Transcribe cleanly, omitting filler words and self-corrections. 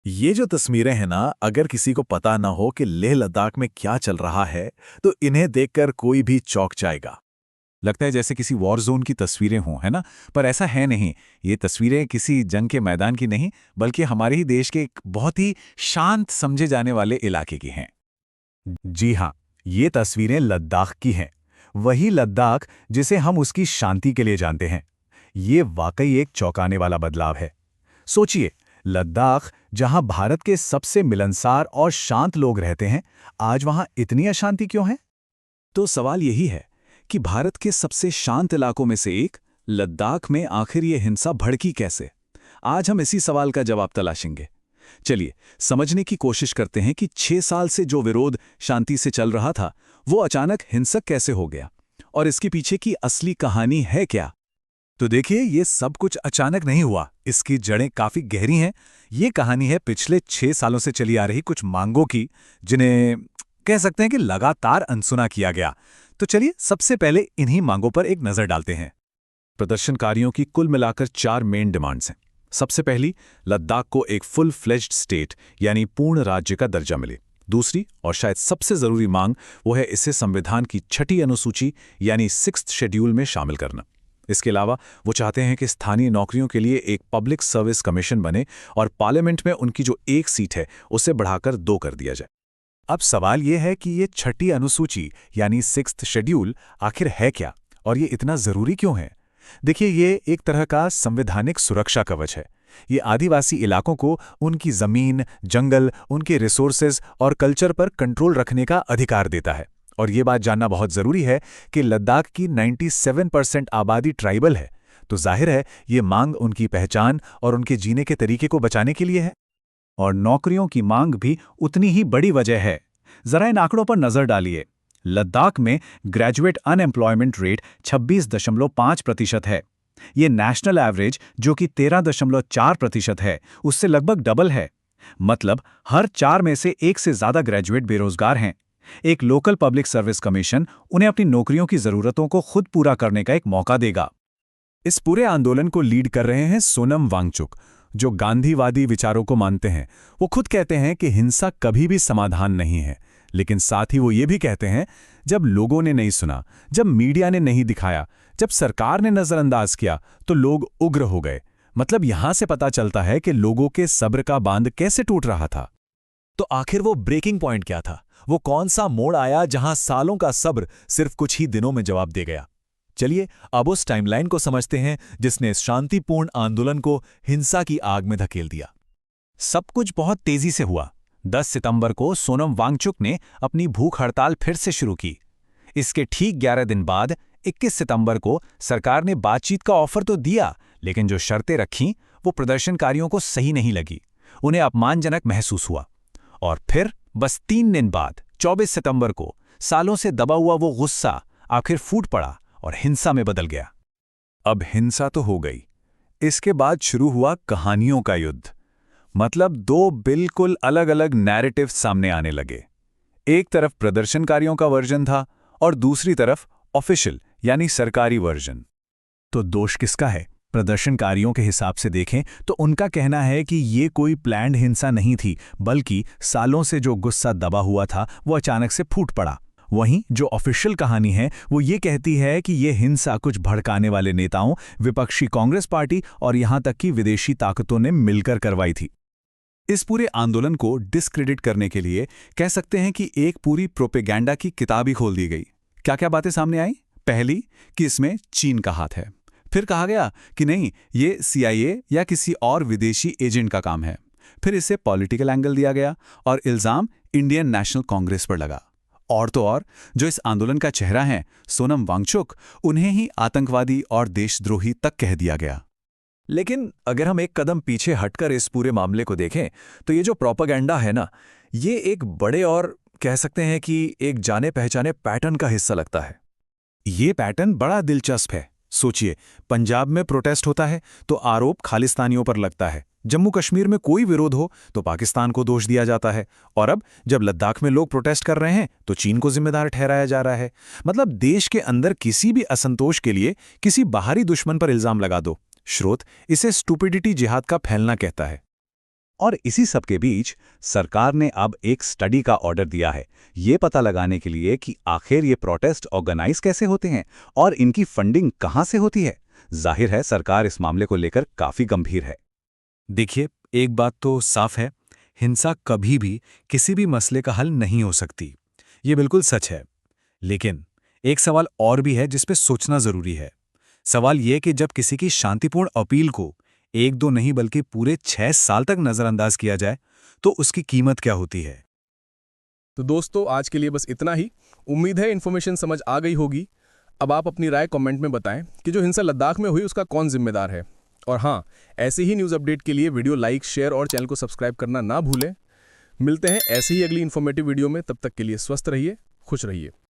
ये जो तस्वीरें हैं ना, अगर किसी को पता ना हो कि लेह लद्दाख में क्या चल रहा है, तो इन्हें देखकर कोई भी चौंक जाएगा। लगता है जैसे किसी वॉर जोन की तस्वीरें हों, है ना? पर ऐसा है नहीं। ये तस्वीरें किसी जंग के मैदान की नहीं, बल्कि हमारे ही देश के एक बहुत ही शांत समझे जाने वाले इलाके की हैं। जी हाँ, ये तस्वीरें लद्दाख की हैं। वही लद्दाख जिसे हम उसकी शांति के लिए जानते हैं। ये वाकई एक चौंकाने वाला बदलाव है। सोचिए, लद्दाख जहां भारत के सबसे मिलनसार और शांत लोग रहते हैं, आज वहां इतनी अशांति क्यों है? तो सवाल यही है कि भारत के सबसे शांत इलाकों में से एक लद्दाख में आखिर ये हिंसा भड़की कैसे? आज हम इसी सवाल का जवाब तलाशेंगे। चलिए समझने की कोशिश करते हैं कि 6 साल से जो विरोध शांति से चल रहा था, वो अचानक हिंसक कैसे हो गया और इसके पीछे की असली कहानी है क्या। तो देखिए, ये सब कुछ अचानक नहीं हुआ। इसकी जड़ें काफी गहरी हैं। ये कहानी है पिछले 6 सालों से चली आ रही कुछ मांगों की, जिन्हें कह सकते हैं कि लगातार अनसुना किया गया। तो चलिए सबसे पहले इन्हीं मांगों पर एक नजर डालते हैं। प्रदर्शनकारियों की कुल मिलाकर 4 मेन डिमांड्स हैं। सबसे पहली, लद्दाख को एक फुल फ्लेज्ड स्टेट यानी पूर्ण राज्य का दर्जा मिले। दूसरी और शायद सबसे जरूरी मांग, वो है इसे संविधान की 6ठी अनुसूची यानी 6th शेड्यूल में शामिल करना। इसके अलावा वो चाहते हैं कि स्थानीय नौकरियों के लिए एक पब्लिक सर्विस कमीशन बने और पार्लियामेंट में उनकी जो 1 सीट है उसे बढ़ाकर 2 कर दिया जाए। अब सवाल ये है कि ये 6ठी अनुसूची यानी 6th शेड्यूल आखिर है क्या और ये इतना जरूरी क्यों है? देखिए, ये एक तरह का संवैधानिक सुरक्षा कवच है। ये आदिवासी इलाकों को उनकी जमीन, जंगल, उनके रिसोर्सेज और कल्चर पर कंट्रोल रखने का अधिकार देता है। और ये बात जानना बहुत जरूरी है कि लद्दाख की 97% आबादी ट्राइबल है, तो जाहिर है ये मांग उनकी पहचान और उनके जीने के तरीके को बचाने के लिए है। और नौकरियों की मांग भी उतनी ही बड़ी वजह है। जरा इन आंकड़ों पर नजर डालिए। लद्दाख में ग्रेजुएट अनएम्प्लॉयमेंट रेट 26.5% है। ये नेशनल एवरेज, जो कि 13.4% है, उससे लगभग डबल है। मतलब हर 4 में से 1 से ज्यादा ग्रेजुएट बेरोजगार हैं। एक लोकल पब्लिक सर्विस कमीशन उन्हें अपनी नौकरियों की जरूरतों को खुद पूरा करने का एक मौका देगा। इस पूरे आंदोलन को लीड कर रहे हैं सोनम वांगचुक, जो गांधीवादी विचारों को मानते हैं। वो खुद कहते हैं कि हिंसा कभी भी समाधान नहीं है, लेकिन साथ ही वो ये भी कहते हैं, जब लोगों ने नहीं सुना, जब मीडिया ने नहीं दिखाया, जब सरकार ने नजरअंदाज किया, तो लोग उग्र हो गए। मतलब यहां से पता चलता है कि लोगों के सब्र का बांध कैसे टूट रहा था। तो आखिर वो ब्रेकिंग पॉइंट क्या था? वो कौन सा मोड़ आया जहां सालों का सब्र सिर्फ कुछ ही दिनों में जवाब दे गया? चलिए अब उस टाइमलाइन को समझते हैं जिसने इस शांतिपूर्ण आंदोलन को हिंसा की आग में धकेल दिया। सब कुछ बहुत तेजी से हुआ। 10 सितंबर को सोनम वांगचुक ने अपनी भूख हड़ताल फिर से शुरू की। इसके ठीक 11 दिन बाद 21 सितंबर को सरकार ने बातचीत का ऑफर तो दिया, लेकिन जो शर्तें रखीं वो प्रदर्शनकारियों को सही नहीं लगी। उन्हें अपमानजनक महसूस हुआ। और फिर बस 3 दिन बाद 24 सितंबर को सालों से दबा हुआ वो गुस्सा आखिर फूट पड़ा और हिंसा में बदल गया। अब हिंसा तो हो गई, इसके बाद शुरू हुआ कहानियों का युद्ध। मतलब 2 बिल्कुल अलग अलग नैरेटिव सामने आने लगे। एक तरफ प्रदर्शनकारियों का वर्जन था और दूसरी तरफ ऑफिशियल यानी सरकारी वर्जन। तो दोष किसका है? प्रदर्शनकारियों के हिसाब से देखें तो उनका कहना है कि ये कोई प्लान्ड हिंसा नहीं थी, बल्कि सालों से जो गुस्सा दबा हुआ था वो अचानक से फूट पड़ा। वहीं जो ऑफिशियल कहानी है वो ये कहती है कि ये हिंसा कुछ भड़काने वाले नेताओं, विपक्षी कांग्रेस पार्टी और यहां तक कि विदेशी ताकतों ने मिलकर करवाई थी। इस पूरे आंदोलन को डिस्क्रेडिट करने के लिए कह सकते हैं कि एक पूरी प्रोपेगेंडा की किताब ही खोल दी गई। क्या क्या बातें सामने आई? पहली, कि इसमें चीन का हाथ है। फिर कहा गया कि नहीं, ये CIA या किसी और विदेशी एजेंट का काम है। फिर इसे पॉलिटिकल एंगल दिया गया और इल्जाम इंडियन नेशनल कांग्रेस पर लगा। और तो और, जो इस आंदोलन का चेहरा है, सोनम वांगचुक, उन्हें ही आतंकवादी और देशद्रोही तक कह दिया गया। लेकिन अगर हम एक कदम पीछे हटकर इस पूरे मामले को देखें, तो ये जो प्रोपेगेंडा है ना, ये एक बड़े और कह सकते हैं कि एक जाने पहचाने पैटर्न का हिस्सा लगता है। ये पैटर्न बड़ा दिलचस्प है। सोचिए, पंजाब में प्रोटेस्ट होता है तो आरोप खालिस्तानियों पर लगता है। जम्मू कश्मीर में कोई विरोध हो तो पाकिस्तान को दोष दिया जाता है। और अब जब लद्दाख में लोग प्रोटेस्ट कर रहे हैं तो चीन को जिम्मेदार ठहराया जा रहा है। मतलब देश के अंदर किसी भी असंतोष के लिए किसी बाहरी दुश्मन पर इल्जाम लगा दो। स्रोत इसे स्टुपिडिटी जिहाद का फैलना कहता है। और इसी सब के बीच सरकार ने अब एक स्टडी का ऑर्डर दिया है, ये पता लगाने के लिए कि आखिर ये प्रोटेस्ट ऑर्गेनाइज कैसे होते हैं और इनकी फंडिंग कहाँ से होती है। जाहिर है सरकार इस मामले को लेकर काफी गंभीर है। देखिए, एक बात तो साफ है, हिंसा कभी भी किसी भी मसले का हल नहीं हो सकती। ये बिल्कुल सच है। लेकिन एक सवाल और भी है जिस पे सोचना जरूरी है। सवाल ये कि जब किसी की शांतिपूर्ण अपील को 1-2 नहीं बल्कि पूरे 6 साल तक नजरअंदाज किया जाए, तो उसकी कीमत क्या होती है? तो दोस्तों, आज के लिए बस इतना ही। उम्मीद है इन्फॉर्मेशन समझ आ गई होगी। अब आप अपनी राय कमेंट में बताएं कि जो हिंसा लद्दाख में हुई उसका कौन जिम्मेदार है। और हाँ, ऐसे ही न्यूज़ अपडेट के लिए वीडियो लाइक, शेयर और चैनल को सब्सक्राइब करना ना भूलें। मिलते हैं ऐसे ही अगली इन्फॉर्मेटिव वीडियो में। तब तक के लिए स्वस्थ रहिए, खुश रहिए।